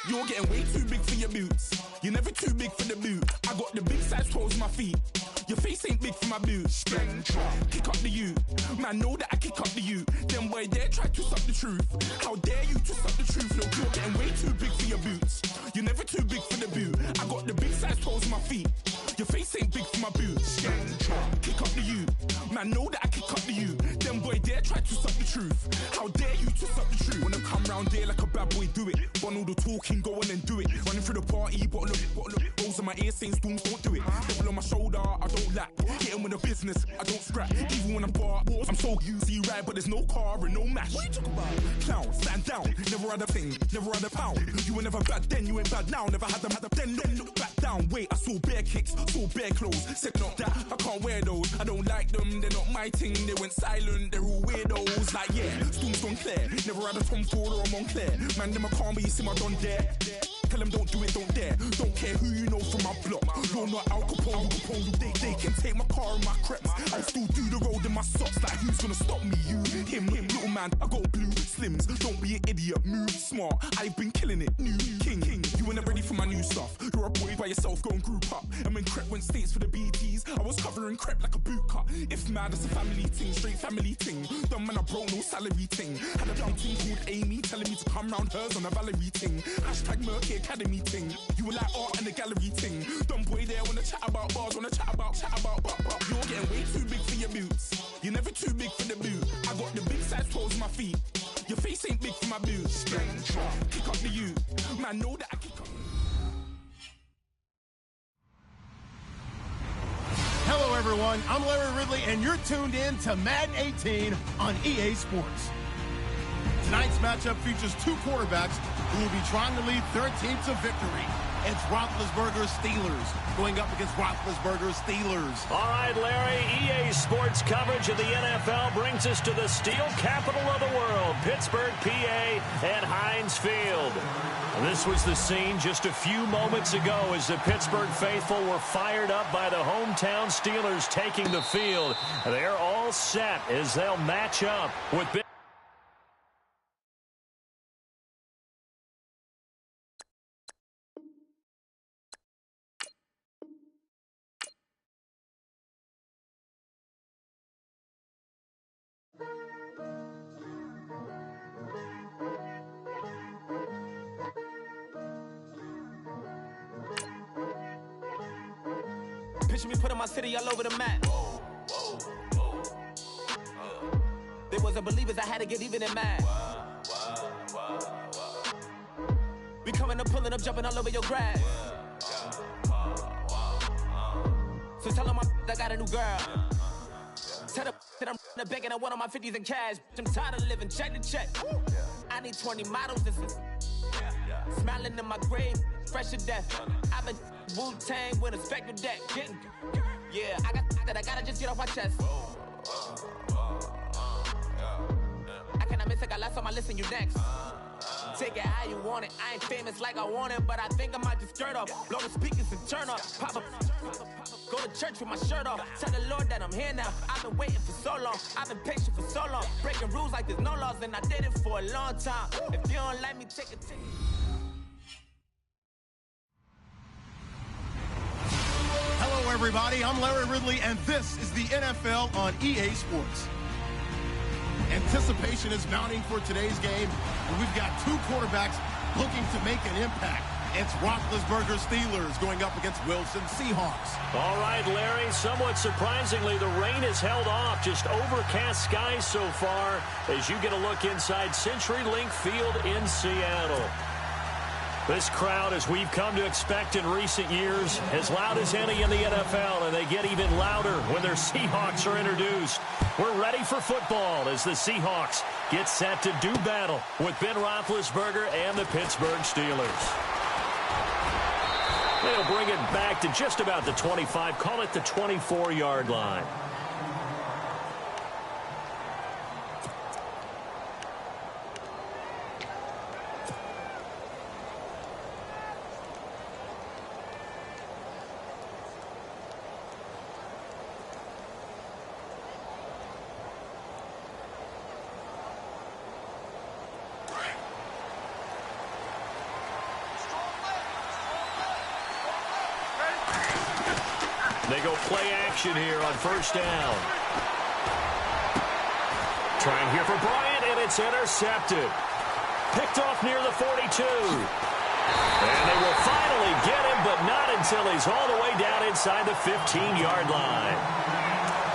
You're getting way too big for your boots. You're never too big for the boot. I got the big size toes on my feet. Your face ain't big for my boots. Kick up the you. Man, know that I kick up the you. Them boy there try to suck the truth. How dare you to suck the truth? Look, you're getting way too big for your boots. You're never too big for the boot. I got the big size toes on my feet. Your face ain't big for my boots. Kick up the you. Man, know that I kick up the you. Them boy there try to suck the truth. How dare you to suck the truth? Wanna come round there like a bad boy, do it. Want all the talking, go on and do it. Running through the party, bottle up. Rolls in my ear saying storms, don't do it. Devil on my shoulder, I don't lack. Hitting with a business, I don't scrap. Even when I'm bar, I'm so easy ride, but there's no car and no mash. What you talking about? Clown, stand down. Never had a thing, never had a pound. You were never bad then, you ain't bad now. Never had them, then look back down. Wait, I saw bare kicks, saw bare clothes. Said not that, I can't wear those. I don't like them, they're not my thing. They went silent, they're all weirdos. Like yeah, storms gone clear. Never had a Tom Ford or a Montclair. Man, them I can't be, you see my done there. Tell them don't do it, don't dare. Don't care who you know from my block. You're not Al Capone, they can take my car and my creps. I still do the road in my socks. Like who's gonna stop me? You, him, little man. I got blue slims. Don't be an idiot, move smart. I've been killing it, new king. You were never ready for my new stuff. You're a boy by yourself, go and group up. And when Crep went states for the BTs, I was covering Crep like a boot cut. If mad, it's a family thing, straight family thing. Dumb man, I broke no salary thing. Had a young thing called Amy telling me to come round hers on a Valerie thing. Hashtag Murky Academy thing. You were like art and the gallery thing. Dumb boy there wanna chat about bars, wanna chat about. You're getting way too big for your boots. You're never too big for the boot. I got the big size toes on my feet. Your face ain't big for my boots. Kick up the you. Man, know that I kick up. Hello, everyone. I'm Larry Ridley, and you're tuned in to Madden 18 on EA Sports. Tonight's matchup features two quarterbacks who will be trying to lead their team to victory. It's Roethlisberger's Steelers going up against Roethlisberger's Steelers. All right, Larry, EA Sports coverage of the NFL brings us to the steel capital of the world, Pittsburgh, PA, and Heinz Field. This was the scene just a few moments ago as the Pittsburgh faithful were fired up by the hometown Steelers taking the field. They're all set as they'll match up with Picture me putting my city all over the map. They wasn't believers, I had to get even and mad. We coming up, pulling up, jumping all over your grass. So tell them I got a new girl. Tell them that I'm the bank and I want on my 50s in cash. I'm tired of living check to check. I need 20 models. This is smiling in my grave, fresh to death. I've been Wu-Tang with a spectral deck. Getting, yeah, I gotta just get off my chest. I cannot miss it, got last on my list and you next. Take it how you want it. I ain't famous like I want it, but I think I might just skirt off. Blow the speakers and turn up. Pop up. Go to church with my shirt off. Tell the Lord that I'm here now. I've been waiting for so long. I've been patient for so long. Breaking rules like there's no laws, and I did it for a long time. If you don't like me, take a ticket. Hello, everybody. I'm Larry Ridley, and this is the NFL on EA Sports. Anticipation is mounting for today's game, and we've got two quarterbacks looking to make an impact. It's Roethlisberger's Steelers going up against Wilson's Seahawks. All right, Larry, somewhat surprisingly, the rain has held off. Just overcast skies so far as you get a look inside CenturyLink Field in Seattle. This crowd, as we've come to expect in recent years, as loud as any in the NFL, and they get even louder when their Seahawks are introduced. We're ready for football as the Seahawks get set to do battle with Ben Roethlisberger and the Pittsburgh Steelers. They'll bring it back to just about the 25, call it the 24-yard line. They go play action here on first down. Trying here for Bryant, and it's intercepted. Picked off near the 42. And they will finally get him, but not until he's all the way down inside the 15-yard line.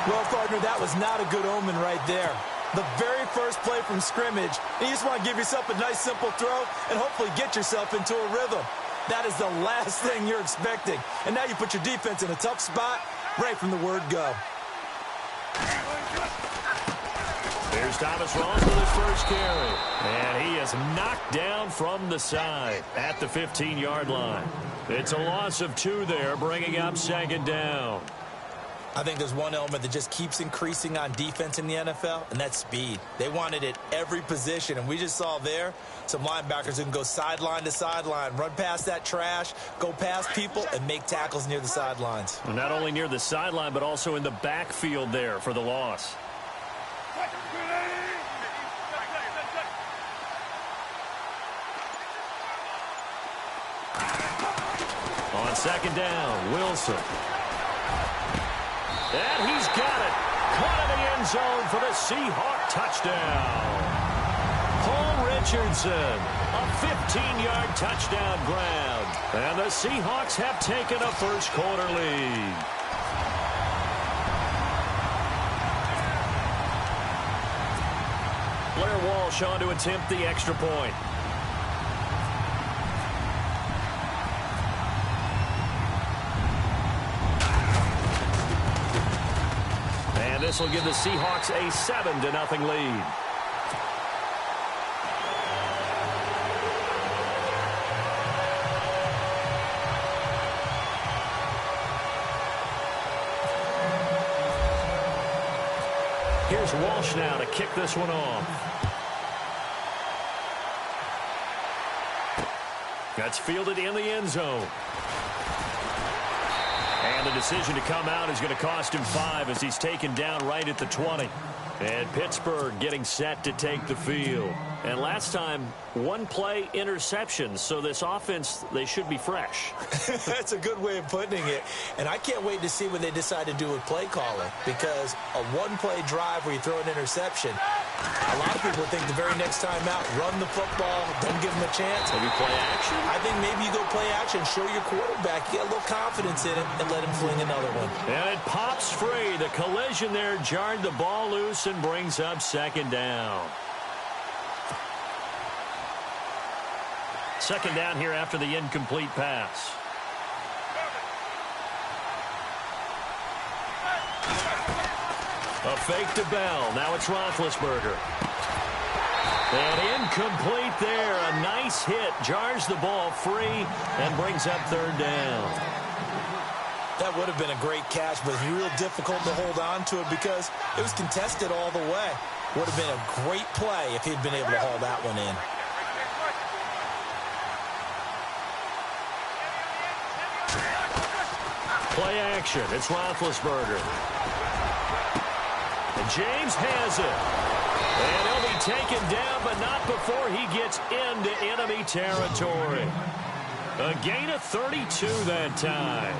Well, partner, that was not a good omen right there. The very first play from scrimmage, and you just want to give yourself a nice, simple throw and hopefully get yourself into a rhythm. That is the last thing you're expecting. And now you put your defense in a tough spot right from the word go. Here's Thomas Ross with his first carry. And he is knocked down from the side at the 15-yard line. It's a loss of 2 there, bringing up second down. I think there's one element that just keeps increasing on defense in the NFL, and that's speed. They want it at every position, and we just saw there some linebackers who can go sideline to sideline, run past that trash, go past people, and make tackles near the sidelines. Not only near the sideline, but also in the backfield there for the loss. On second down, Wilson. And he's got it. Caught in the end zone for the Seahawk touchdown. Paul Richardson, a 15-yard touchdown grab. And the Seahawks have taken a first-quarter lead. Blair Walsh on to attempt the extra point. And this will give the Seahawks a 7-0 lead. Here's Walsh now to kick this one off. That's fielded in the end zone. And the decision to come out is going to cost him 5 as he's taken down right at the 20. And Pittsburgh getting set to take the field. And last time, 1 play interception. So this offense, they should be fresh. That's a good way of putting it. And I can't wait to see what they decide to do with play calling. Because a 1-play drive where you throw an interception, a lot of people think the very next time out, run the football, don't give them a chance. Maybe play action? I think maybe you go play action, show your quarterback, get a little confidence in him, and let him fling another one. And it pops free. The collision there jarred the ball loose and brings up second down. Second down here after the incomplete pass. A fake to Bell. Now it's Roethlisberger. And incomplete there. A nice hit. Jars the ball free and brings up third down. That would have been a great catch, but it's real difficult to hold on to it because it was contested all the way. Would have been a great play if he'd been able to haul that one in. Play action. It's Roethlisberger. And James has it. And he'll be taken down, but not before he gets into enemy territory. A gain of 32 that time.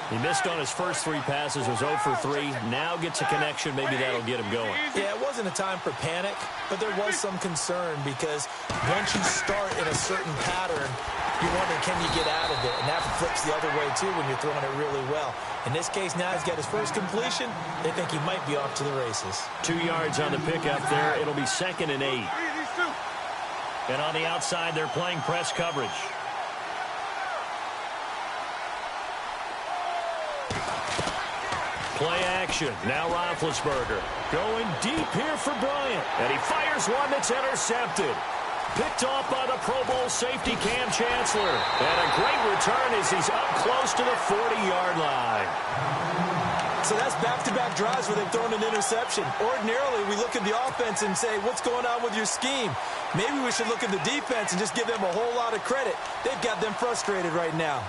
He missed on his first 3 passes, was 0 for 3. Now gets a connection. Maybe that'll get him going. Yeah, it wasn't a time for panic, but there was some concern because once you start in a certain pattern, you wonder, can you get out of it? And that flips the other way, too, when you're throwing it really well. In this case, now he's got his first completion. They think he might be off to the races. 2 yards on the pickup there. It'll be 2nd and 8. And on the outside, they're playing press coverage. Play action. Now Roethlisberger. Going deep here for Bryant. And he fires one that's intercepted. Picked off by the Pro Bowl safety Cam Chancellor. And a great return as he's up close to the 40-yard line. So that's back-to-back drives where they've thrown an interception. Ordinarily, we look at the offense and say, what's going on with your scheme? Maybe we should look at the defense and just give them a whole lot of credit. They've got them frustrated right now.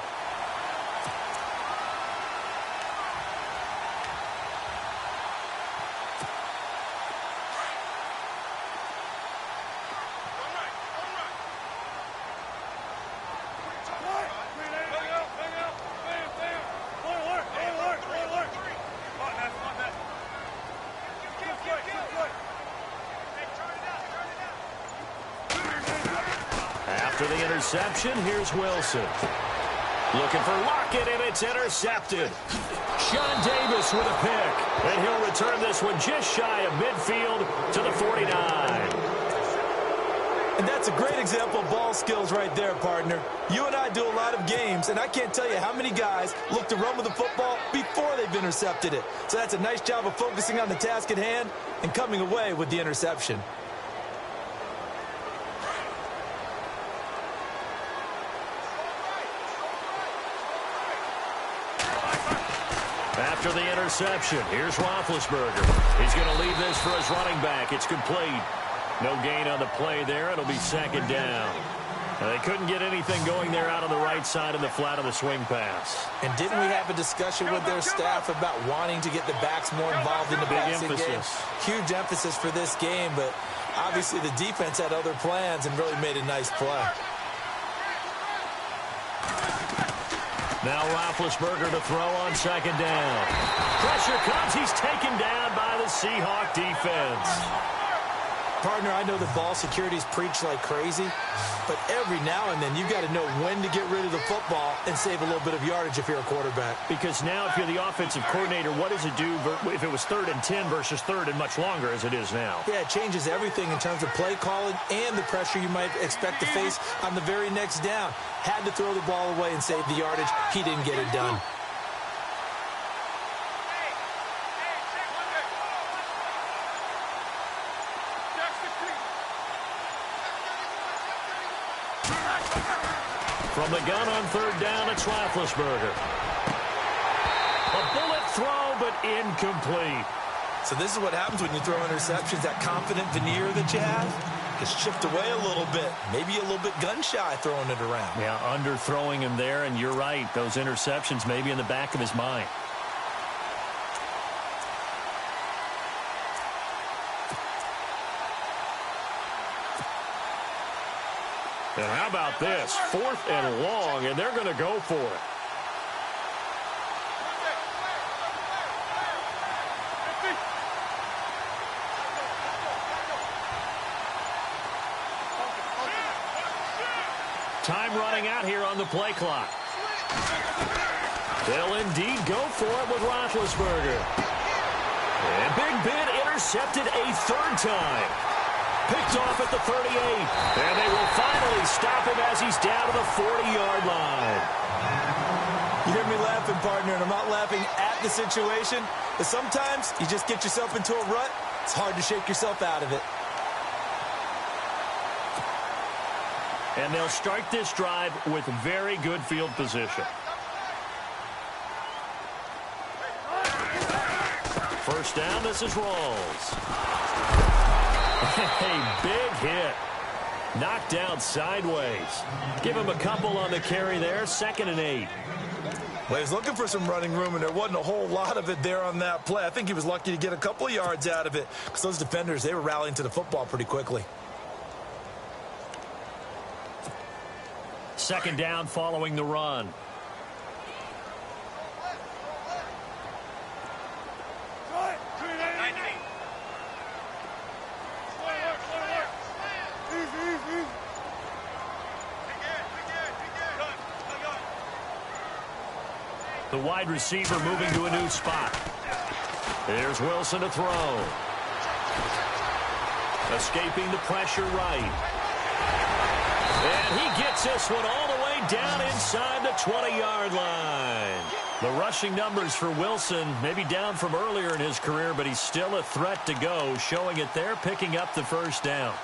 After the interception, here's Wilson. Looking for Lockett, and it's intercepted. Sean Davis with a pick. And he'll return this one just shy of midfield to the 49. And that's a great example of ball skills right there, partner. You and I do a lot of games, and I can't tell you how many guys look to run with the football before they've intercepted it. So that's a nice job of focusing on the task at hand and coming away with the interception. After the interception, here's Roethlisberger. He's going to leave this for his running back. It's complete. No gain on the play there. It'll be second down. They couldn't get anything going there out on the right side of the flat of the swing pass. And didn't we have a discussion with their staff about wanting to get the backs more involved in the passing game? Huge emphasis for this game, but obviously the defense had other plans and really made a nice play. Now Roethlisberger to throw on second down. Pressure comes. He's taken down by the Seahawk defense. Partner, I know that ball security is preached like crazy, but every now and then you've got to know when to get rid of the football and save a little bit of yardage if you're a quarterback. Because now if you're the offensive coordinator, what does it do if it was 3rd and 10 versus 3rd and much longer as it is now? Yeah, it changes everything in terms of play calling and the pressure you might expect to face on the very next down. Had to throw the ball away and save the yardage. He didn't get it done. From the gun on 3rd down, it's Roethlisberger. A bullet throw, but incomplete. So this is what happens when you throw interceptions. That confident veneer that you have gets chipped away a little bit. Maybe a little bit gun-shy throwing it around. Yeah, underthrowing him there, and you're right. Those interceptions may be in the back of his mind. And how about this? 4th and long, and they're going to go for it. Time running out here on the play clock. They'll indeed go for it with Roethlisberger. And Big Ben intercepted a 3rd time. Picked off at the 38. And they will finally stop him as he's down to the 40-yard line. You hear me laughing, partner, and I'm not laughing at the situation. But sometimes you just get yourself into a rut. It's hard to shake yourself out of it. And they'll start this drive with very good field position. First down, this is Rawls. A big hit. Knocked down sideways. Give him a couple on the carry there. 2nd and 8. Well, he was looking for some running room, and there wasn't a whole lot of it there on that play. I think he was lucky to get a couple of yards out of it because those defenders, they were rallying to the football pretty quickly. 2nd down following the run. The wide receiver moving to a new spot. There's Wilson to throw. Escaping the pressure right. And he gets this one all the way down inside the 20-yard line. The rushing numbers for Wilson may be down from earlier in his career, but he's still a threat to go, showing it there, picking up the 1st down.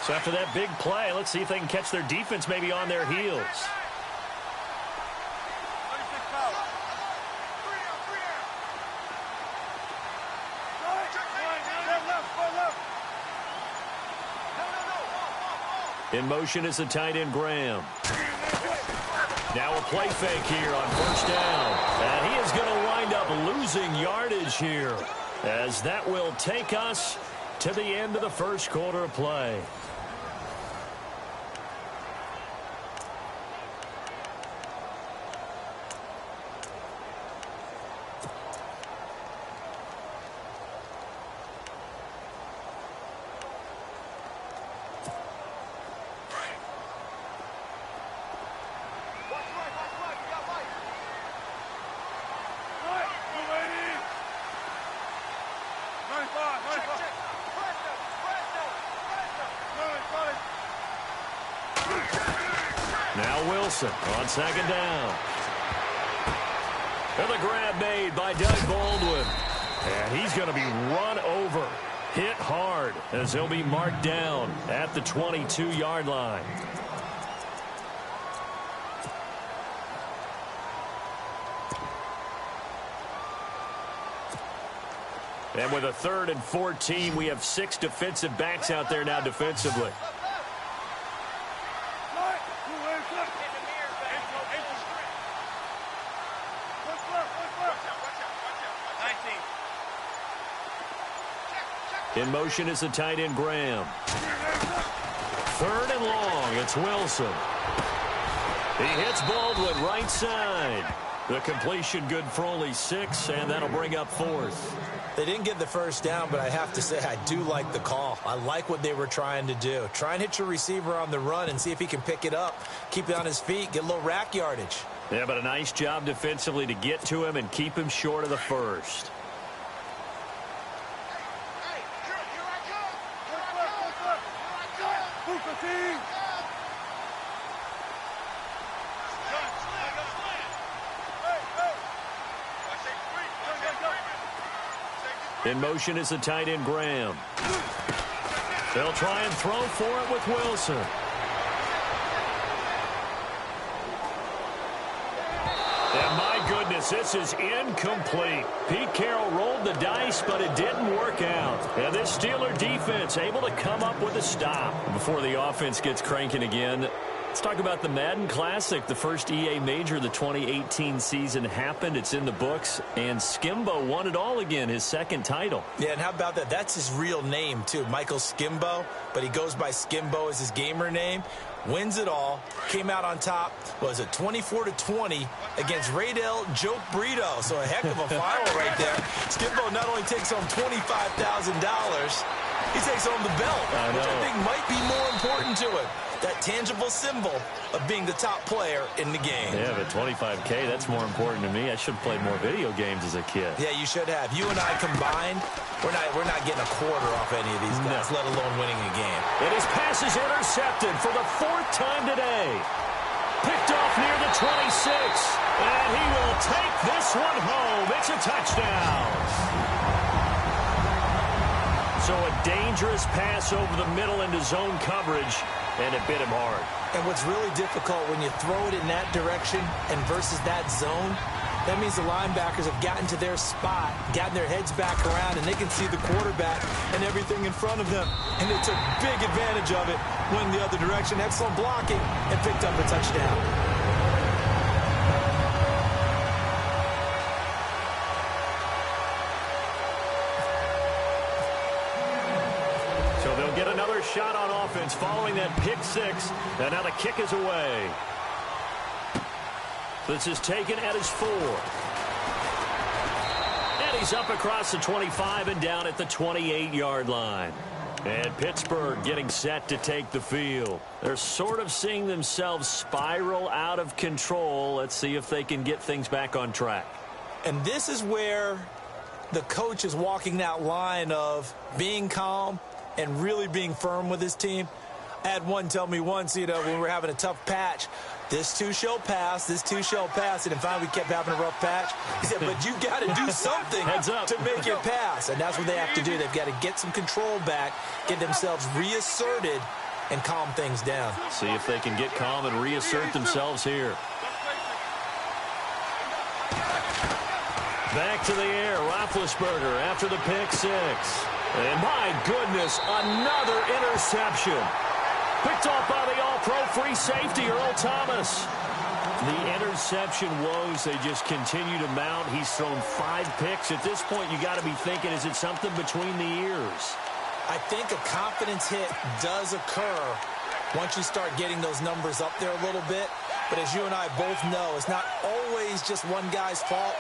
So after that big play, let's see if they can catch their defense maybe on their heels. In motion is the tight end, Graham. Now a play fake here on 1st down. And he is going to wind up losing yardage here, as that will take us to the end of the 1st quarter of play. Now Wilson on second down. And the grab made by Doug Baldwin. And he's going to be run over, hit hard, as he'll be marked down at the 22-yard line. And with a 3rd and 14, we have 6 defensive backs out there now defensively. In motion is the tight end, Graham. 3rd and long. It's Wilson. He hits Baldwin right side. The completion good for only 6, and that'll bring up 4th. They didn't get the first down, but I have to say I do like the call. I like what they were trying to do. Try and hit your receiver on the run and see if he can pick it up, keep it on his feet, get a little rack yardage. Yeah, but a nice job defensively to get to him and keep him short of the first. In motion is the tight end, Graham. They'll try and throw for it with Wilson. And my goodness, this is incomplete. Pete Carroll rolled the dice, but it didn't work out. And this Steeler defense able to come up with a stop. Before the offense gets cranking again, let's talk about the Madden Classic. The first EA Major of the 2018 season happened. It's in the books. And Skimbo won it all again, his 2nd title. Yeah, and how about that? That's his real name, too, Michael Skimbo. But he goes by Skimbo as his gamer name. Wins it all. Came out on top. Was it 24-20 against Raydell Joke Brito. So a heck of a final right there. Skimbo not only takes home $25,000, he takes home the belt, which I think might be more important to him. That tangible symbol of being the top player in the game. Yeah, but $25K, that's more important to me. I should have played more video games as a kid. Yeah, you should have. You and I combined, we're not getting a quarter off any of these guys, let alone winning a game. And his pass is intercepted for the 4th time today. Picked off near the 26. And he will take this one home. It's a touchdown. So a dangerous pass over the middle into zone coverage, and it bit him hard. And what's really difficult when you throw it in that direction and versus that zone, that means the linebackers have gotten to their spot, gotten their heads back around, and they can see the quarterback and everything in front of them. And they took big advantage of it, went the other direction, excellent blocking, and picked up a touchdown. Shot on offense following that pick 6, and now the kick is away. This is taken at his 4. And he's up across the 25 and down at the 28-yard line. And Pittsburgh getting set to take the field. They're sort of seeing themselves spiral out of control. Let's see if they can get things back on track. And this is where the coach is walking that line of being calm and really being firm with his team. I had one tell me once, when we were having a tough patch, this too shall pass, this too shall pass. And finally we kept having a rough patch. He said, but you got to do something to make it pass. And that's what they have to do. They've got to get some control back, get themselves reasserted, and calm things down. See if they can get calm and reassert themselves here. Back to the air, Roethlisberger after the pick 6. And my goodness, another interception. Picked off by the all-pro free safety, Earl Thomas. The interception woes, they just continue to mount. He's thrown 5 picks. At this point, you got to be thinking, is it something between the ears? I think a confidence hit does occur once you start getting those numbers up there a little bit. But as you and I both know, it's not always just one guy's fault.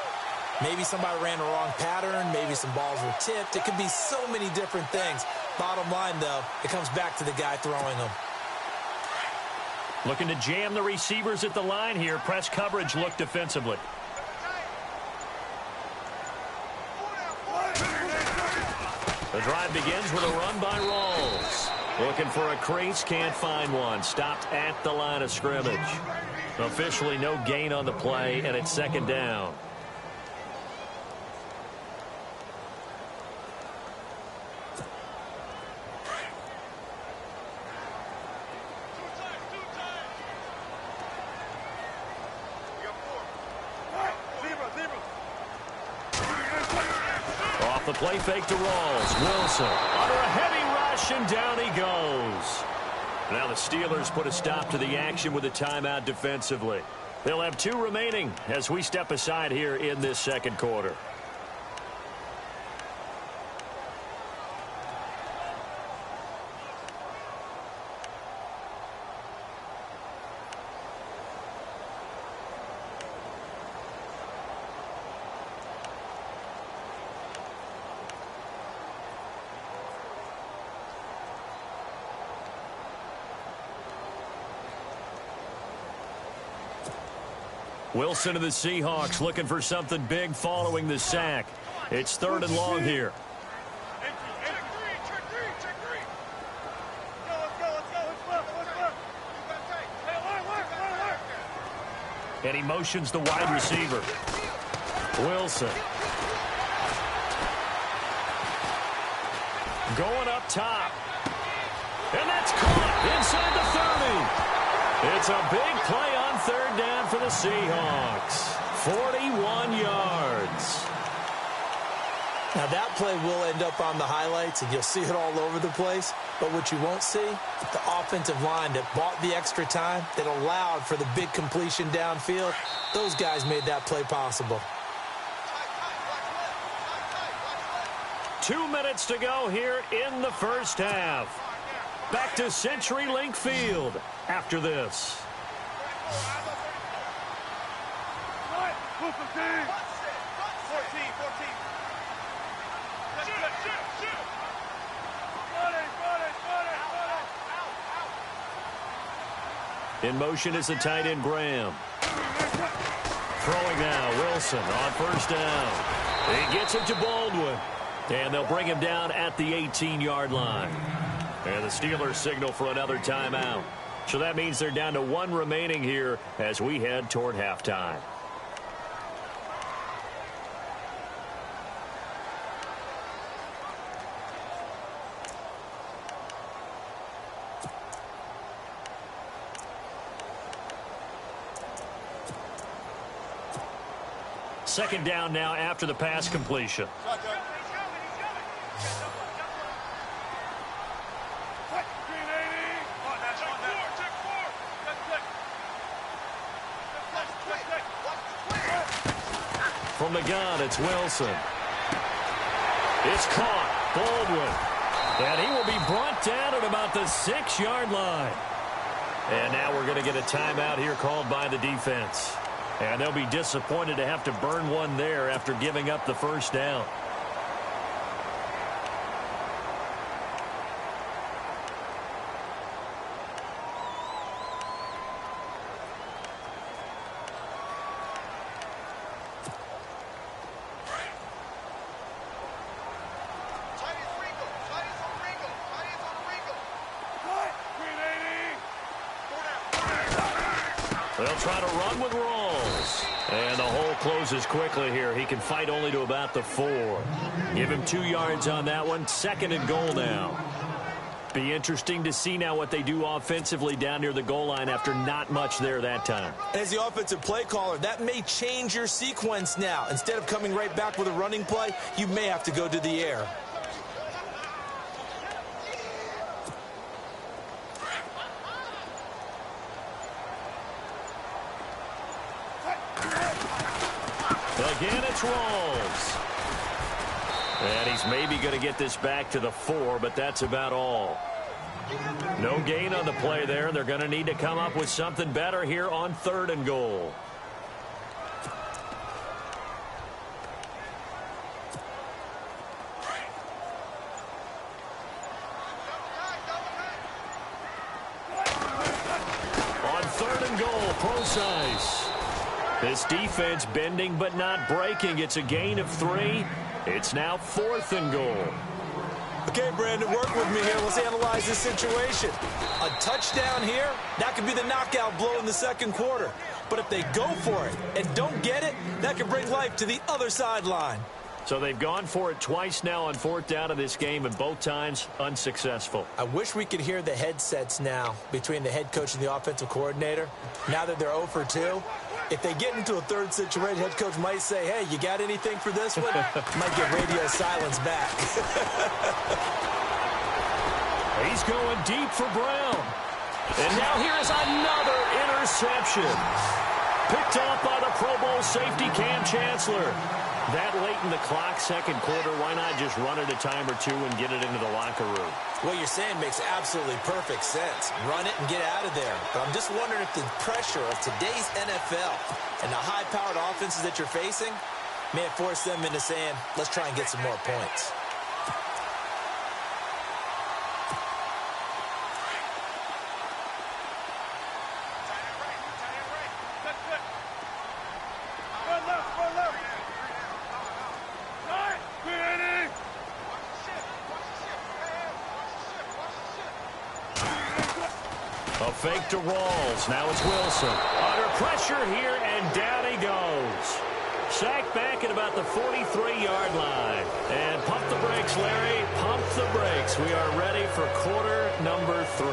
Maybe somebody ran the wrong pattern. Maybe some balls were tipped. It could be so many different things. Bottom line, though, it comes back to the guy throwing them. Looking to jam the receivers at the line here. Press coverage look defensively. The drive begins with a run by Rawls. Looking for a crease, can't find one. Stopped at the line of scrimmage. Officially no gain on the play, and it's second down. Off the play fake to Rawls. Wilson under a heavy rush, and down he goes. Now the Steelers put a stop to the action with a timeout defensively. They'll have 2 remaining as we step aside here in this second quarter. Wilson of the Seahawks looking for something big following the sack. It's 3rd and long here. And he motions the wide receiver. Wilson. Going up top. And that's caught inside the 30. It's a big play on 3rd down for the Seahawks. 41 yards. Now that play will end up on the highlights, and you'll see it all over the place. But what you won't see, the offensive line that bought the extra time, that allowed for the big completion downfield, those guys made that play possible. 2 minutes to go here in the first half. Back to CenturyLink Field after this. In motion is the tight end Graham. Throwing now, Wilson on 1st down. He gets it to Baldwin. And they'll bring him down at the 18-yard line. And the Steelers signal for another timeout. So that means they're down to 1 remaining here as we head toward halftime. Second down now after the pass completion. From the gun, it's Wilson. It's caught. Baldwin. And he will be brought down at about the 6-yard line. And now we're going to get a timeout here called by the defense. And they'll be disappointed to have to burn one there after giving up the 1st down. They'll try to run with Rawls. And the hole closes quickly here. He can fight only to about the 4. Give him 2 yards on that one. 2nd and goal now. Be interesting to see now what they do offensively down near the goal line after not much there that time. As the offensive play caller, that may change your sequence now. Instead of coming right back with a running play, you may have to go to the air. Again, it's Rawls. And he's maybe going to get this back to the 4, but that's about all. No gain on the play there. They're going to need to come up with something better here on 3rd and goal. On 3rd and goal, Procise. This defense bending but not breaking. It's a gain of 3. It's now 4th and goal. A Okay, Brandon, work with me here. Let's analyze this situation. A touchdown here, that could be the knockout blow in the second quarter. But if they go for it and don't get it, that could bring life to the other sideline. So they've gone for it twice now on fourth down in this game, and both times unsuccessful. I wish we could hear the headsets now between the head coach and the offensive coordinator. Now that they're 0 for 2, if they get into a third situation, head coach might say, hey, you got anything for this one? Might get radio silence back. He's going deep for Brown. And now here's another interception. Picked off by the Pro Bowl safety Cam Chancellor. That late in the clock, second quarter, why not just run it a time or two and get it into the locker room? What you're saying makes absolutely perfect sense. Run it and get out of there. But I'm just wondering if the pressure of today's NFL and the high-powered offenses that you're facing may have forced them into saying, let's try and get some more points. A fake to Rawls. Now it's Wilson. Under pressure here, and down he goes. Sacked back at about the 43-yard line. And pump the brakes, Larry. Pump the brakes. We are ready for quarter number 3.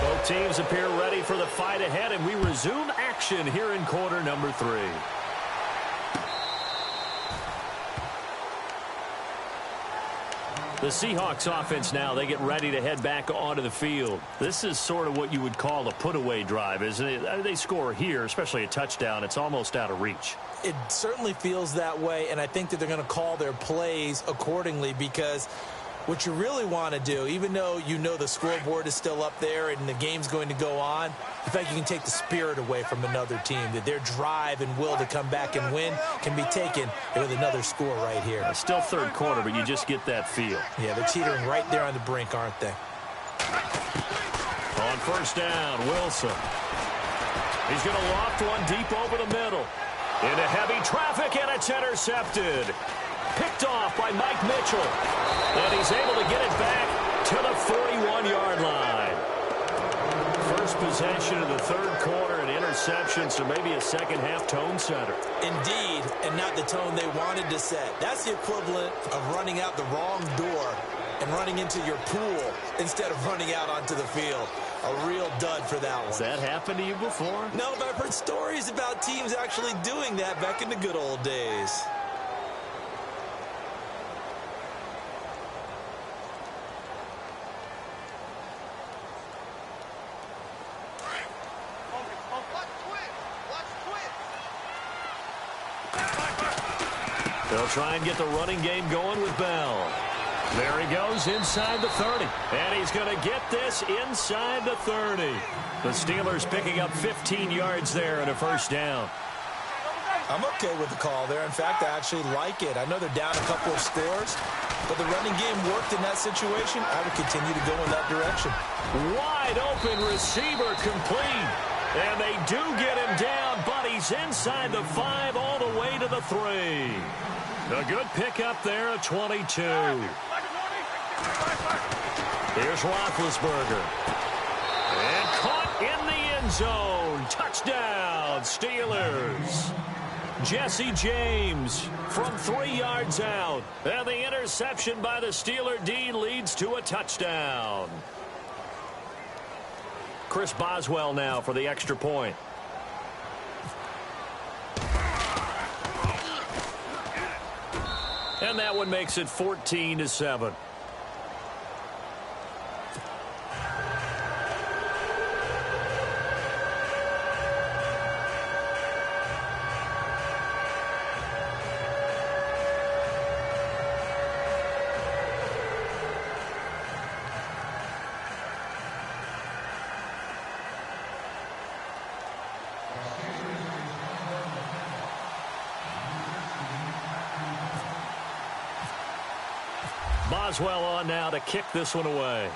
Both teams appear ready for the fight ahead, and we resume action here in quarter number 3. The Seahawks offense now, they get ready to head back onto the field. This is sort of what you would call a put-away drive, isn't it? They score here, especially a touchdown. It's almost out of reach. It certainly feels that way, and I think that they're going to call their plays accordingly, because what you really want to do, even though you know the scoreboard is still up there and the game's going to go on, the fact you can take the spirit away from another team, that their drive and will to come back and win can be taken with another score right here. Still third quarter, but you just get that feel. Yeah, they're teetering right there on the brink, aren't they? On first down, Wilson. He's going to loft one deep over the middle. Into heavy traffic, and it's intercepted. Picked off by Mike Mitchell. And he's able to get it back to the 41-yard line. First possession of the third quarter, an interception, so maybe a second-half tone setter. Indeed, and not the tone they wanted to set. That's the equivalent of running out the wrong door and running into your pool instead of running out onto the field. A real dud for that one. Has that happened to you before? No, but I've heard stories about teams actually doing that back in the good old days. They'll try and get the running game going with Bell. There he goes inside the 30. And he's going to get this inside the 30. The Steelers picking up 15 yards there and a first down. I'm okay with the call there. In fact, I actually like it. I know they're down a couple of scores, but the running game worked in that situation. I would continue to go in that direction. Wide open receiver complete. And they do get him down, but he's inside the 5 all the way to the 3. A good pickup there at 22. Here's Roethlisberger. And caught in the end zone. Touchdown, Steelers. Jesse James from 3 yards out. And the interception by the Steeler D leads to a touchdown. Chris Boswell now for the extra point. And that one makes it 14-7. Boswell on now to kick this one away.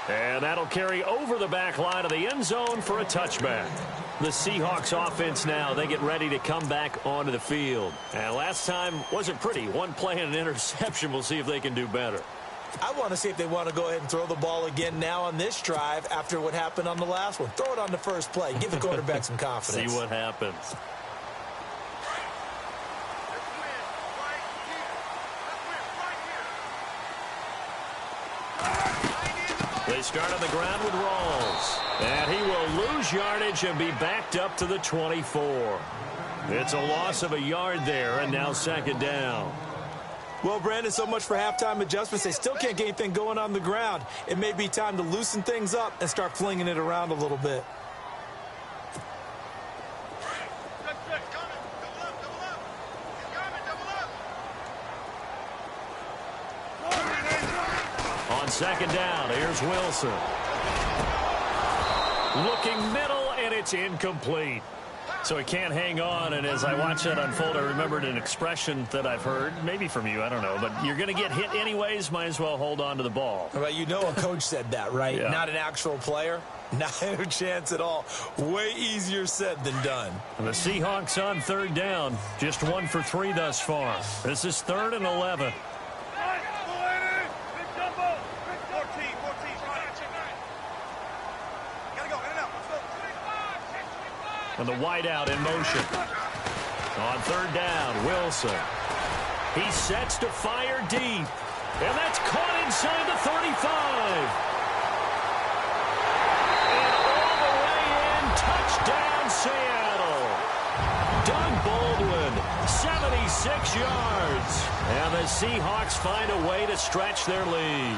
And that'll carry over the back line of the end zone for a touchback. The Seahawks offense now, they get ready to come back onto the field. And last time wasn't pretty. One play and an interception. We'll see if they can do better. I want to see if they want to go ahead and throw the ball again now on this drive after what happened on the last one. Throw it on the first play. Give the quarterback some confidence. See what happens. They start on the ground with Rawls. And he will lose yardage and be backed up to the 24. It's a loss of a yard there, and now second down. Well, Brandon, so much for halftime adjustments. They still can't get anything going on the ground. It may be time to loosen things up and start flinging it around a little bit. On second down, here's Wilson. Looking middle, and it's incomplete. So he can't hang on, and as I watch that unfold, I remembered an expression that I've heard, maybe from you, I don't know, but you're going to get hit anyways, might as well hold on to the ball. Well, you know a coach said that, right? Yeah. Not an actual player. Not a chance at all. Way easier said than done. And the Seahawks on third down, just 1 for 3 thus far. This is 3rd and 11. And the wideout in motion. On third down, Wilson. He sets to fire deep. And that's caught inside the 35. And all the way in, touchdown Seattle. Doug Baldwin, 76 yards. And the Seahawks find a way to stretch their lead.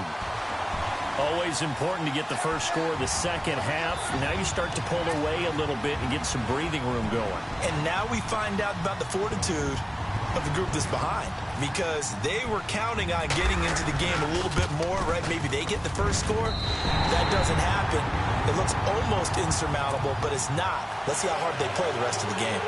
Always important to get the first score of the second half. Now you start to pull away a little bit and get some breathing room going. And now we find out about the fortitude of the group that's behind, because they were counting on getting into the game a little bit more, right? Maybe they get the first score. That doesn't happen. It looks almost insurmountable, but it's not. Let's see how hard they play the rest of the game.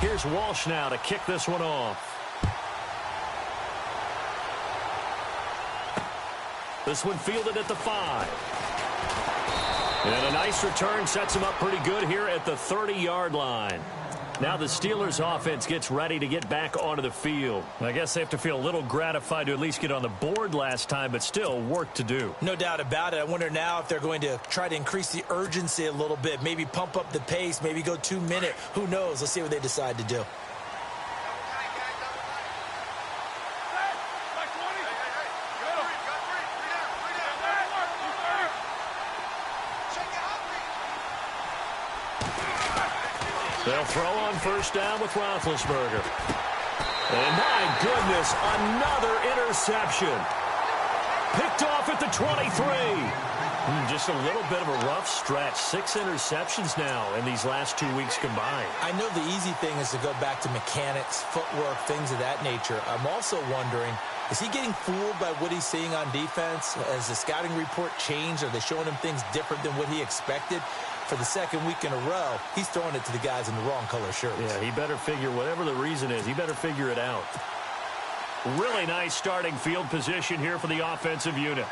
Here's Walsh now to kick this one off. This one fielded at the 5. And a nice return sets him up pretty good here at the 30-yard line. Now the Steelers offense gets ready to get back onto the field. I guess they have to feel a little gratified to at least get on the board last time, but still work to do. No doubt about it. I wonder now if they're going to try to increase the urgency a little bit, maybe pump up the pace, maybe go 2 minute. Who knows? Let's see what they decide to do. They'll throw on first down with Roethlisberger. And my goodness, another interception. Picked off at the 23. Just a little bit of a rough stretch. 6 interceptions now in these last 2 weeks combined. I know the easy thing is to go back to mechanics, footwork, things of that nature. I'm also wondering, is he getting fooled by what he's seeing on defense? Has the scouting report changed? Are they showing him things different than what he expected? For the second week in a row, he's throwing it to the guys in the wrong color shirts. Yeah, he better figure, whatever the reason is, he better figure it out. Really nice starting field position here for the offensive unit.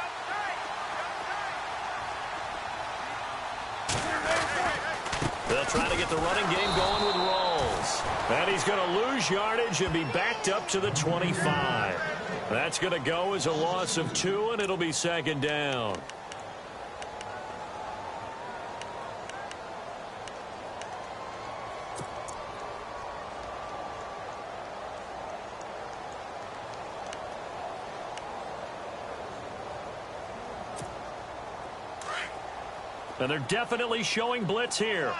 They'll try to get the running game going with Rawls. And he's going to lose yardage and be backed up to the 25. That's going to go as a loss of 2, and it'll be second down. And they're definitely showing blitz here.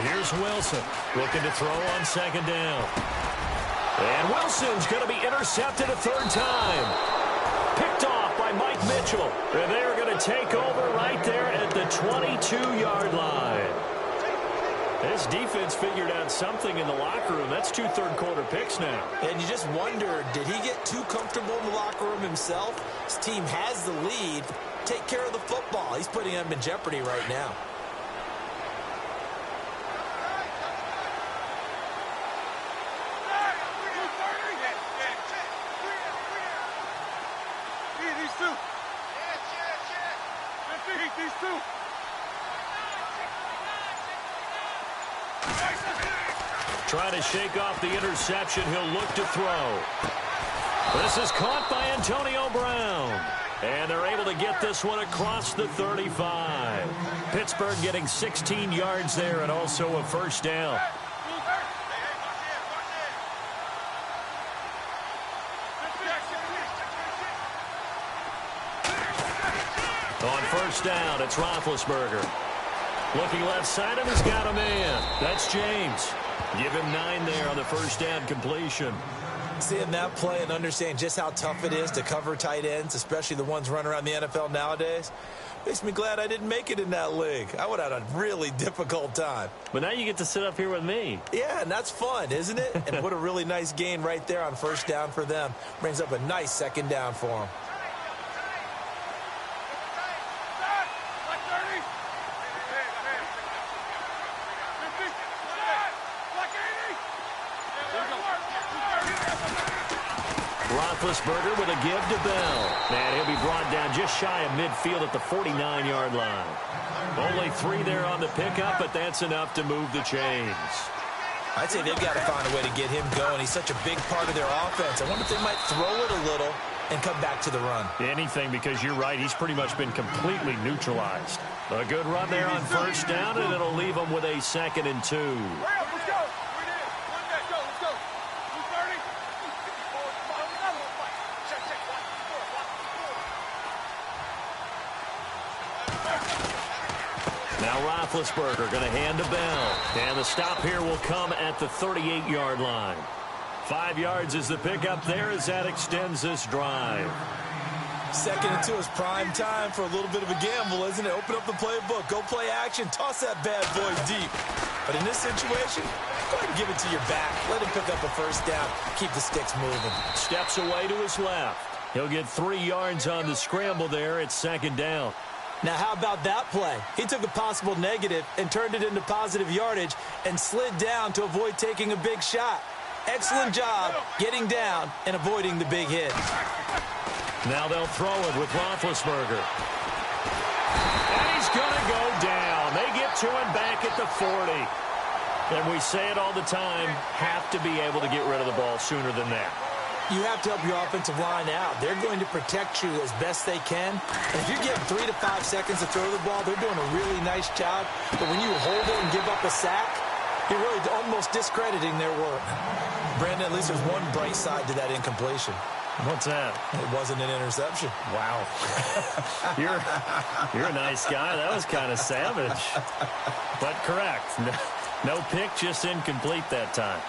Here's Wilson looking to throw on second down. And Wilson's going to be intercepted a third time. Picked off by Mike Mitchell. And they're going to take over right there at the 22-yard line. This defense figured out something in the locker room. That's 2 third-quarter picks now. And you just wonder, did he get too comfortable in the locker room himself? His team has the lead. Take care of the football. He's putting them in jeopardy right now. Trying to shake off the interception. He'll look to throw. This is caught by Antonio Brown. And they're able to get this one across the 35. Pittsburgh getting 16 yards there and also a first down. On first down, it's Roethlisberger. Looking left side, and he's got a man. That's James. Give him 9 there on the first down completion. Seeing that play and understanding just how tough it is to cover tight ends, especially the ones running around the NFL nowadays, makes me glad I didn't make it in that league. I would have had a really difficult time. But now you get to sit up here with me. Yeah, and that's fun, isn't it? And what a really nice gain right there on first down for them. Brings up a nice second down for them. Roethlisberger with a give to Bell. And he'll be brought down just shy of midfield at the 49-yard line. Only 3 there on the pickup, but that's enough to move the chains. I'd say they've got to find a way to get him going. He's such a big part of their offense. I wonder if they might throw it a little and come back to the run. Anything, because you're right. He's pretty much been completely neutralized. A good run there on first down, and it'll leave them with a 2nd and 2. Now Roethlisberger going to hand to Bell. And the stop here will come at the 38-yard line. 5 yards is the pickup there as that extends this drive. 2nd and 2 is prime time for a little bit of a gamble, isn't it? Open up the playbook. Go play action. Toss that bad boy deep. But in this situation, go ahead and give it to your back. Let him pick up a first down. Keep the sticks moving. Steps away to his left. He'll get 3 yards on the scramble there. It's 2nd down. Now, how about that play? He took a possible negative and turned it into positive yardage and slid down to avoid taking a big shot. Excellent job getting down and avoiding the big hit. Now they'll throw it with Roethlisberger. And he's going to go down. They get to him back at the 40. And we say it all the time, have to be able to get rid of the ball sooner than that. You have to help your offensive line out. They're going to protect you as best they can. And if you're getting 3 to 5 seconds to throw the ball, they're doing a really nice job. But when you hold it and give up a sack, you're really almost discrediting their work. Brandon, at least there's one bright side to that incompletion. What's that? It wasn't an interception. Wow. You're a nice guy. That was kind of savage. But correct. No pick, just incomplete that time.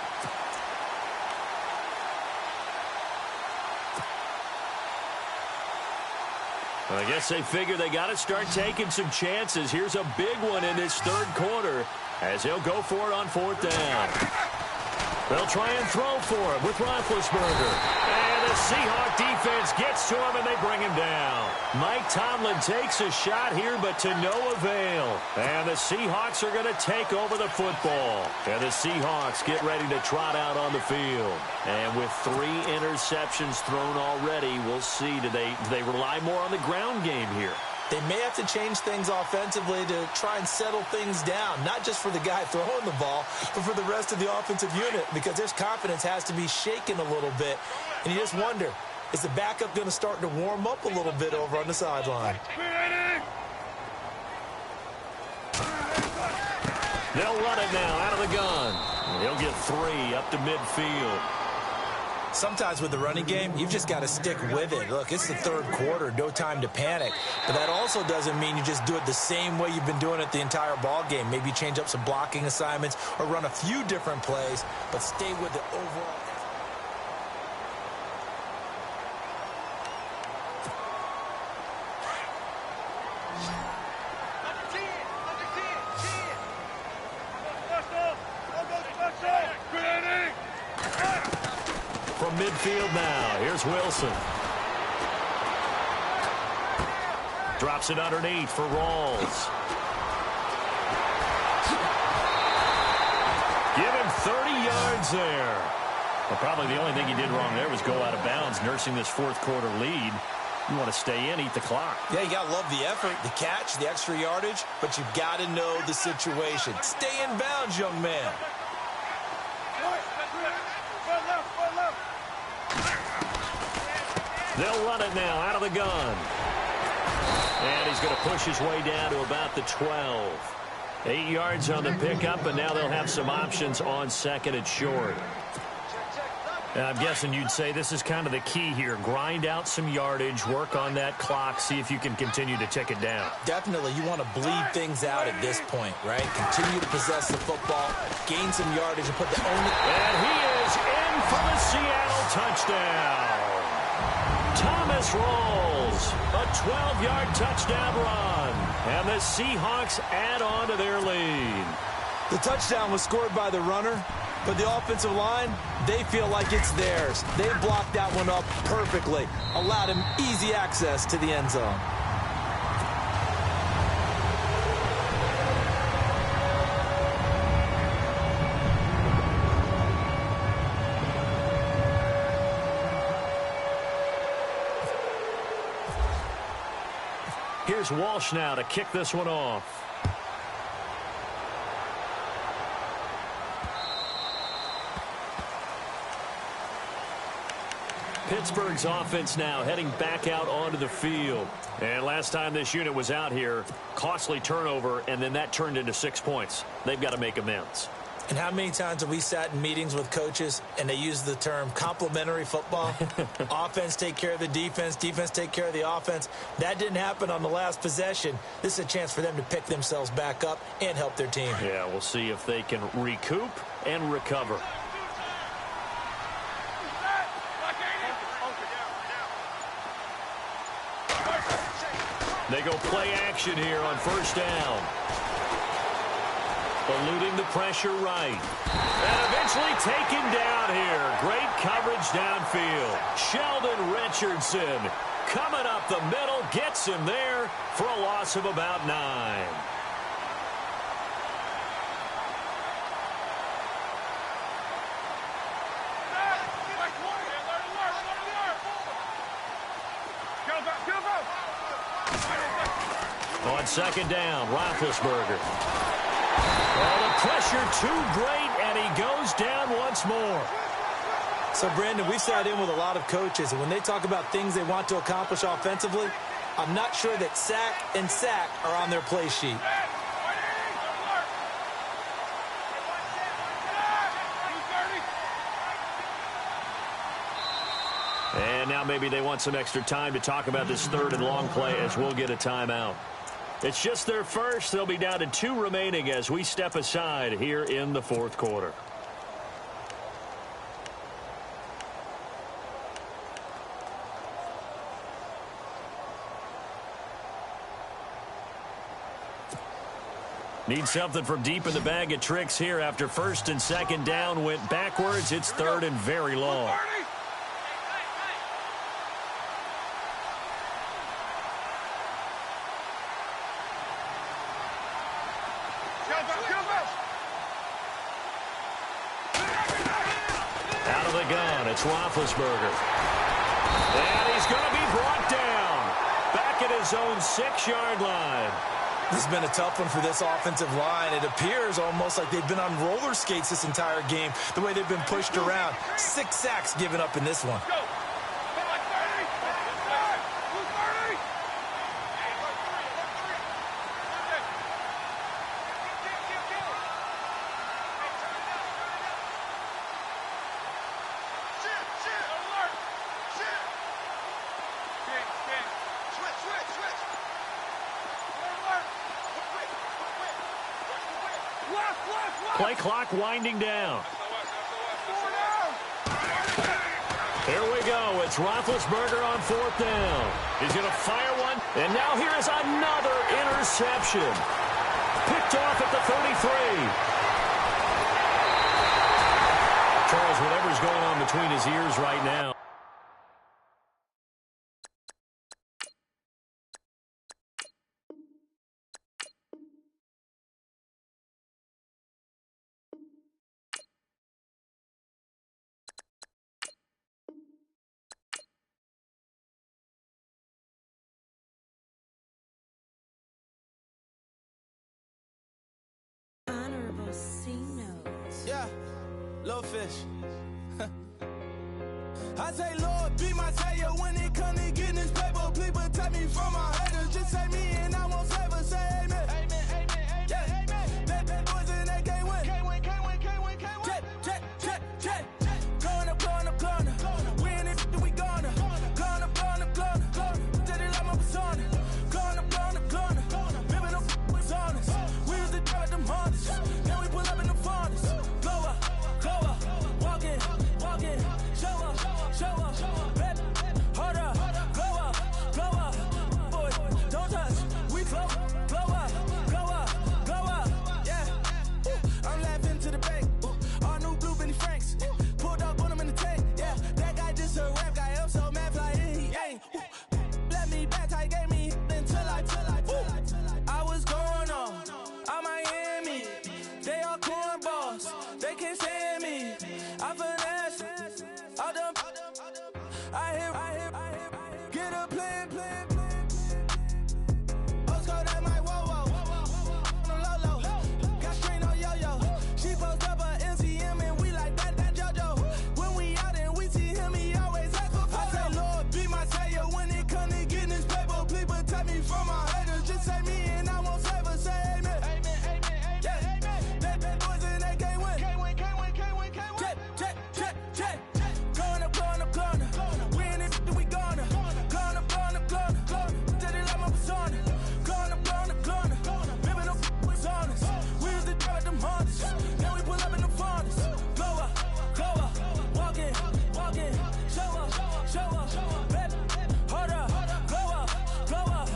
Well, I guess they figure they got to start taking some chances. Here's a big one in this 3rd quarter as he'll go for it on 4th down. They'll try and throw for him with Roethlisberger. And the Seahawk defense gets to him, and they bring him down. Mike Tomlin takes a shot here, but to no avail. And the Seahawks are going to take over the football. And the Seahawks get ready to trot out on the field. And with 3 interceptions thrown already, we'll see. Do they rely more on the ground game here? They may have to change things offensively to try and settle things down, not just for the guy throwing the ball, but for the rest of the offensive unit, because their confidence has to be shaken a little bit. And you just wonder, is the backup going to start to warm up a little bit over on the sideline? They'll run it now out of the gun. He'll get 3 up to midfield. Sometimes with the running game, you've just got to stick with it. Look, it's the 3rd quarter, no time to panic. But that also doesn't mean you just do it the same way you've been doing it the entire ball game. Maybe change up some blocking assignments or run a few different plays, but stay with the overall. field now. Here's Wilson. Drops it underneath for Rawls. Give him 30 yards there. Well, probably the only thing he did wrong there was go out of bounds, nursing this fourth quarter lead. You want to stay in, eat the clock. Yeah, you got to love the effort, the catch, the extra yardage, but you've got to know the situation. Stay in bounds, young man. They'll run it now out of the gun. And he's going to push his way down to about the 12. 8 yards on the pickup, and now they'll have some options on second and short. I'm guessing you'd say this is kind of the key here. Grind out some yardage, work on that clock, see if you can continue to tick it down. Definitely. You want to bleed things out at this point, right? Continue to possess the football, gain some yardage, and put the only... And he is in for the Seattle touchdown. Thomas Rawls, a 12-yard touchdown run. And the Seahawks add on to their lead. The touchdown was scored by the runner, but the offensive line, they feel like it's theirs. They blocked that one up perfectly, allowed him easy access to the end zone. Here's Walsh now to kick this one off. Pittsburgh's offense now heading back out onto the field. And last time this unit was out here, costly turnover, and then that turned into 6 points. They've got to make amends. And how many times have we sat in meetings with coaches and they use the term complementary football? Offense take care of the defense, defense take care of the offense. That didn't happen on the last possession. This is a chance for them to pick themselves back up and help their team. Yeah, we'll see if they can recoup and recover. They go play action here on first down. Eluding the pressure right. And eventually taken down here. Great coverage downfield. Sheldon Richardson coming up the middle. Gets him there for a loss of about 9. On second down, Roethlisberger. Well, the pressure too great, and he goes down once more. So, Brandon, we've sat in with a lot of coaches, and when they talk about things they want to accomplish offensively, I'm not sure that sack and sack are on their play sheet. And now maybe they want some extra time to talk about this third and long play as we'll get a timeout. It's just their first. They'll be down to 2 remaining as we step aside here in the fourth quarter. Need something from deep in the bag of tricks here after first and second down went backwards. It's third and very long. Out of the gun, it's Roethlisberger. And he's going to be brought down. Back at his own 6-yard line. This has been a tough one for this offensive line. It appears almost like they've been on roller skates this entire game, the way they've been pushed around. 6 sacks given up in this one. Play clock winding down. Here we go. It's Roethlisberger on 4th down. He's going to fire one. And now here is another interception. Picked off at the 33. Charles, whatever's going on between his ears right now. Little fish. I say, Lord, be my savior when it comes to getting this paper. Please protect me from my haters. Just say me and I won't save her. Say amen. Amen, amen, amen, yeah. Amen. Bad boys and they can't win. Can't win, can't win, can't win, can't win. Check. Going up. We in it, we gonna. Going up. Did it like my persona. Going up. Living up was honest. We was the drive at them Hondas. Then we pull up in the Fondas. Glow up. Walking. Show up. Baby, hold up. Glow up. Boy, don't touch. We glow up. Yeah. I'm laughing to the bank. All new blue Benny Franks. Pulled up on him in the tank. Yeah, that guy just a rap guy. I'm so mad fly and he ain't. Let me back, I gave me until I was going on Miami. They all cornballs. They can't stand me. I finesse. All them. I hear. Get a plan. Oscar, that my whoa. Low. Got strain on yo-yo. She post up a MCM and we like that JoJo. When we out and we see him, he always ask for photo. I say, Lord, be my savior when it comes to getting this paper. Please protect me from my haters. Just say me and I won't save her. Say amen. Amen. Yeah. Bad boys and they can't win. Can't win. Check. Going up. We in it, we gonna. Going up. Did it like my persona. Going up. Living up was honest. We was the drive at them Hondas. Then we pull up in the Fondas. Glow up. Walking. Show up. Baby, hold up. Glow up.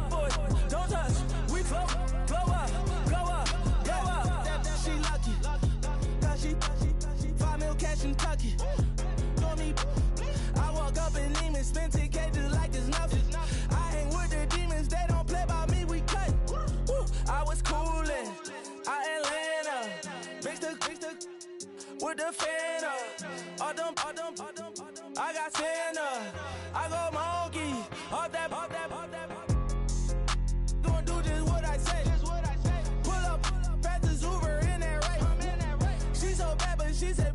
Boy, don't touch. We glow up. She lucky. Cause she 5 mil cash in Kentucky. Know me. I walk up in demons, spend 10K just like it's nothing. I hang with the demons, they don't play by me, we cut. I was coolin', Atlanta, mixed with the Fanta. All them, I got Santa, I go monkey, all that. Gonna do just what I say. Pull up, past the Uber in that race. She so bad, but she said.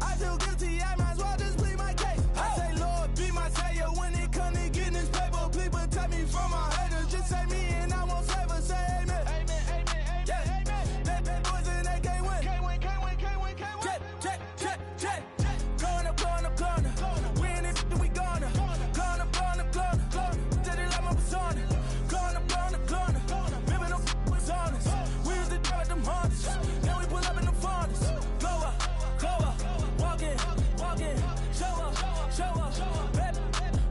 I feel guilty, I might as well just plead my case. I say, Lord, be my savior when it comes to getting this paper. Please protect me from my haters. Just say me and I won't save her. Say amen. Amen. Yeah. Bad boys and they can't win. Can't win. Check. Going up. We in it, we gonna. Going up. Did it like my persona. Going up. Living up was honest. We was the drive at them Hondas. Then we pull up in the Fondas. Glow up. Walking. Show up. Baby,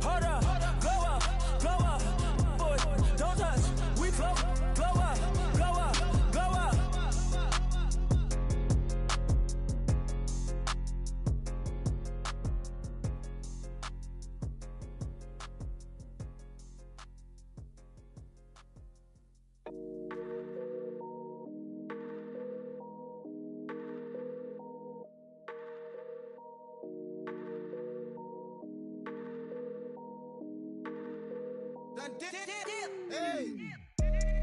hold up. Glow up. Boy, don't touch. We glow up.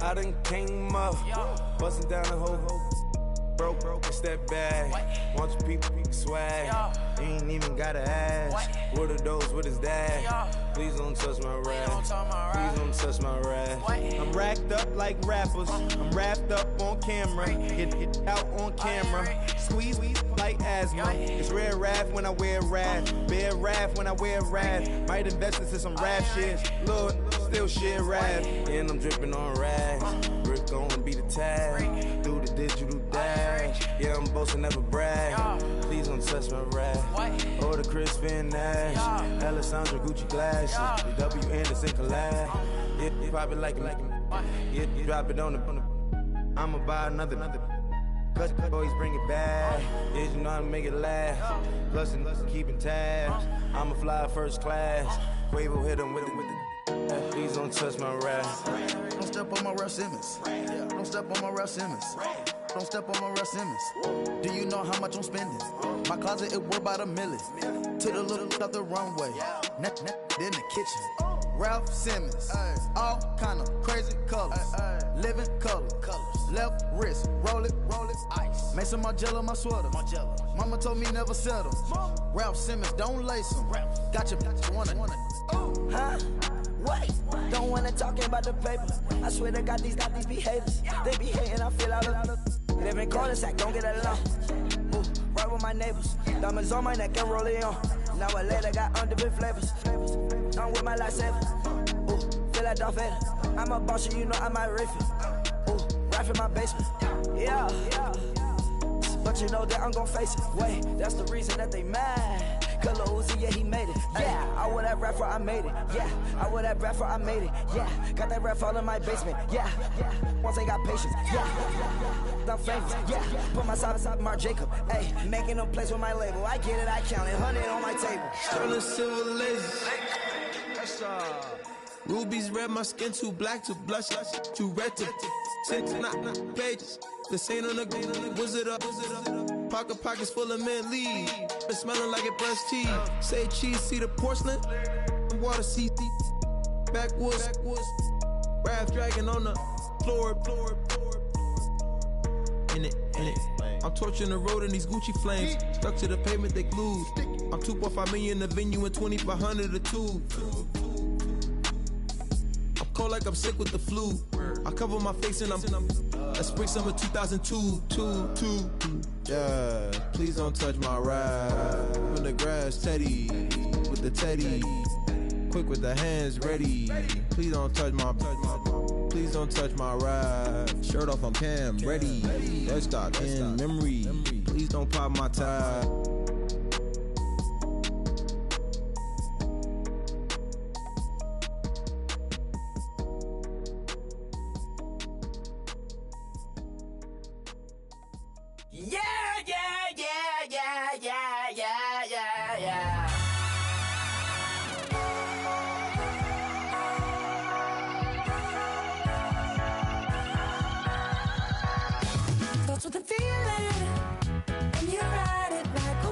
I done came up, bustin' down the whole broke, it's that bag. Want your people swag, you ain't even gotta ask. What are those, what is that? Please don't touch my rap, please don't touch my rap. I'm racked up like rappers, I'm wrapped up on camera. Get out on camera, squeeze like asthma. It's rare wrath when I wear wrath, bare wrath when I wear wrath. Might invest into some rap shit, Lord, still shit rap. And I'm dripping on rags, Rick gon' be the tag. Do the digital dash, yeah, I'm boasting, never brag. Please don't touch my rap, or the Crispin Nash, Alessandra Gucci glasses, the W Anderson collab. Yeah, you pop it like yeah, you drop it on the. I'ma buy another. Cause boys bring it back. Yeah, you know how to make it laugh. Plus and keeping tabs. I'ma fly first class. Quavo hit him with the. Please don't touch my rap. Don't step on my Russ Simmons. Don't step on my Russ Simmons. Don't step on my Russ Simmons. Do you know how much I'm spending? My closet, it worth about $1 million. To the little of the runway. Neck in the kitchen. Ralph Simmons. All kind of crazy colors. Living color. Left wrist, roll it, ice. Mason Margiela, my sweater. Mama told me never settle. Ralph Simmons, don't lace him. Got your wanna. Huh? What? Don't wanna talk about the paper. I swear to God, these behaviors. They be hating, I feel out of live in cul-de-sac, don't get along. Ooh, right with my neighbors. Diamonds on my neck and roll it on. Now I later got underbit flavors. I'm with my lifesaver. Ooh, feel like Darth Vader. I'm a boss, you know I might riff it. Ooh, right in my basement. Yeah. But you know that I'm gon' face it. Wait, that's the reason that they mad. Color Uzi, yeah, he made it. Yeah, I wear that rap for I made it. Yeah, I wear that rap for I made it. Yeah, got that rap all in my basement. Yeah, once I got patience. Yeah, I'm famous. Yeah, put my side beside Marc Jacob. Hey, making no place with my label. I get it, I count it. 100 on my table. Sterling silver lasers. Rubies red, my skin too black to blush, too red to six pages. This ain't on the wizard up. Pockets full of mint leaves. Been smelling like it brushed teeth. Say cheese, see the porcelain. Water, see backwoods. Wrath dragging on the floor. In it. I'm torching the road in these Gucci flames. Stuck to the pavement, they glued. I'm 2.5 million in the venue and 2,500 a tube. I'm cold like I'm sick with the flu. I cover my face and I'm spring summer 2002. Yeah, please don't touch my ride. In the grass, Teddy with the Teddy. Quick with the hands ready. Please don't touch my ride. Shirt off, I'm Cam, ready. Dead stock in memory. Please don't pop my tie. Yeah. Starts with a feeling, and you ride it like a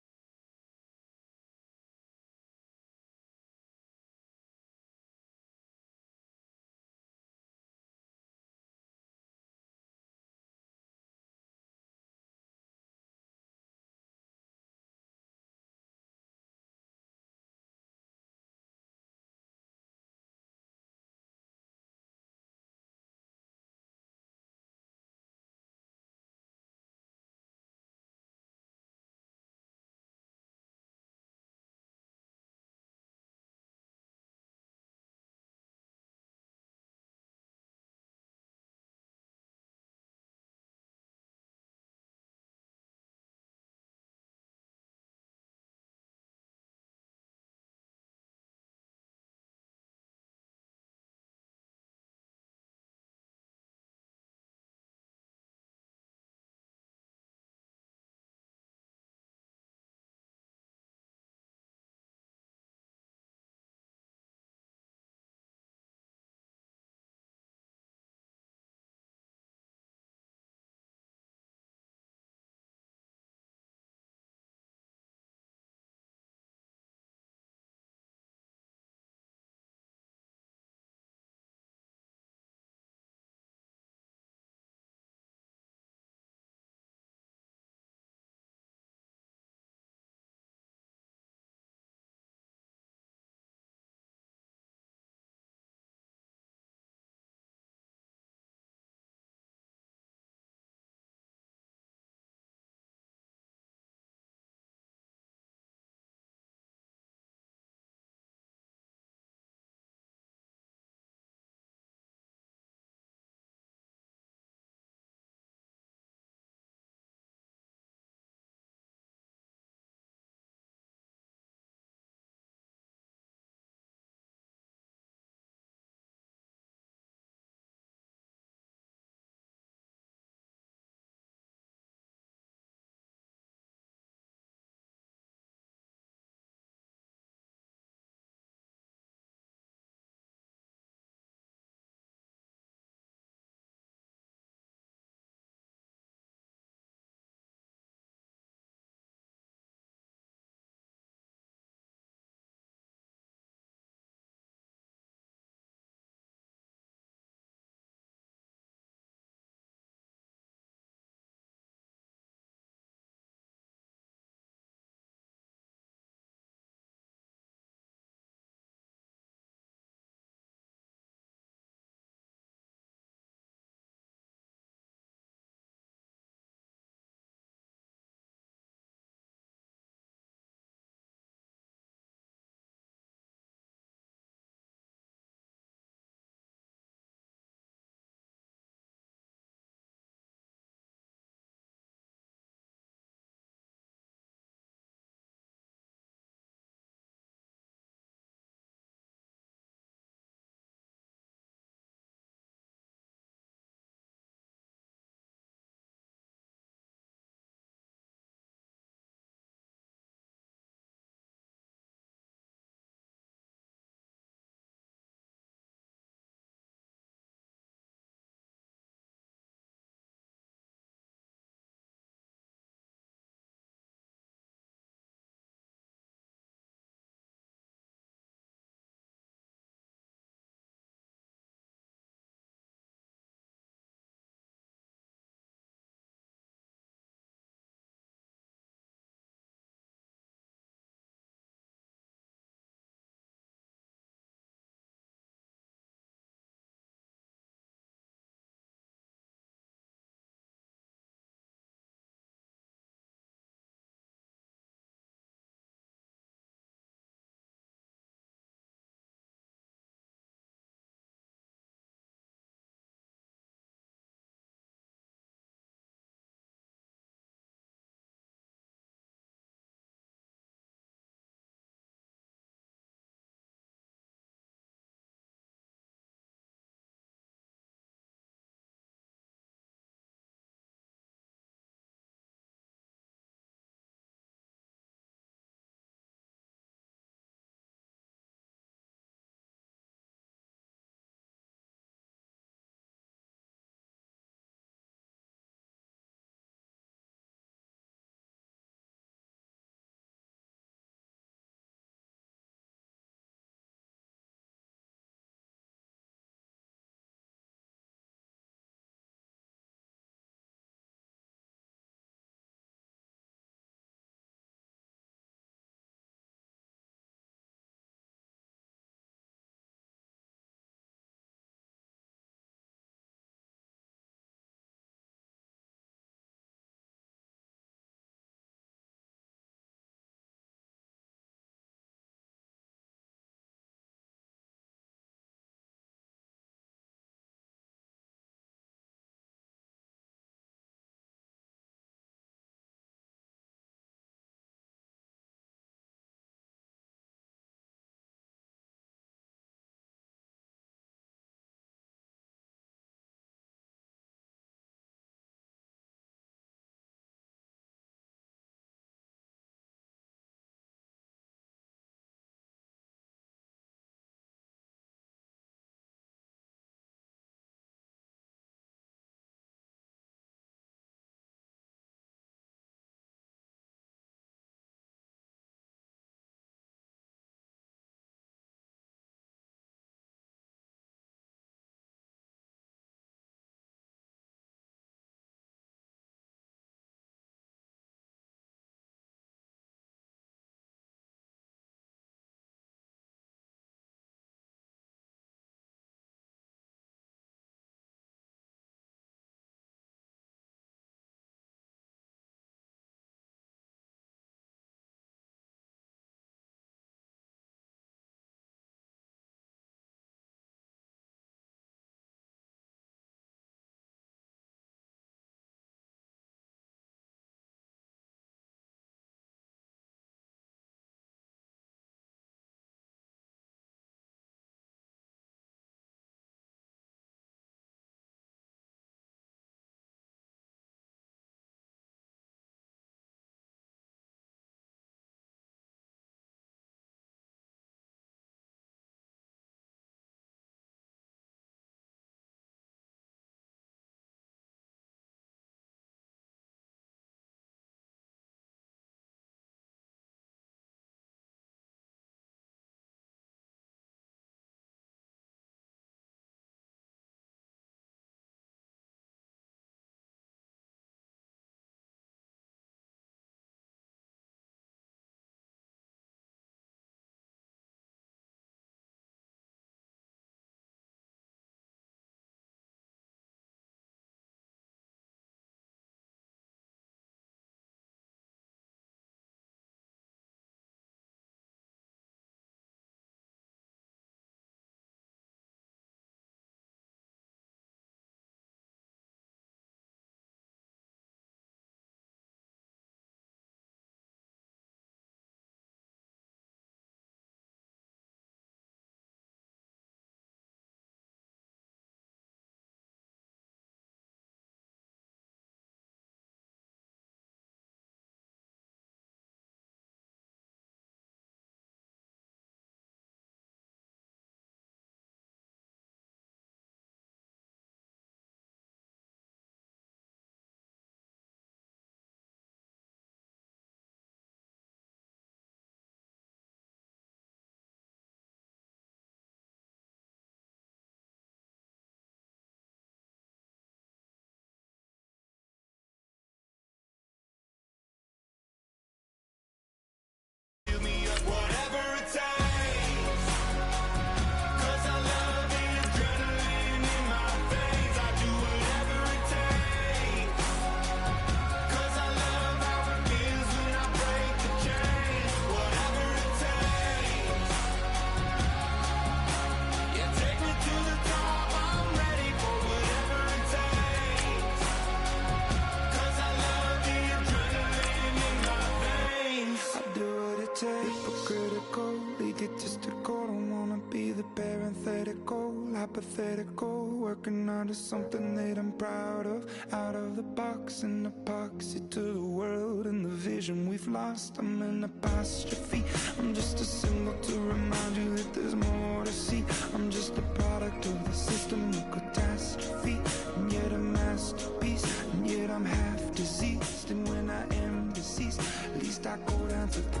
parenthetical, hypothetical, working on to something that I'm proud of. Out of the box, an epoxy to the world and the vision we've lost. I'm an apostrophe, I'm just a symbol to remind you that there's more to see. I'm just a product of the system of catastrophe, and yet a masterpiece, and yet I'm half diseased. And when I am deceased, at least I go down to the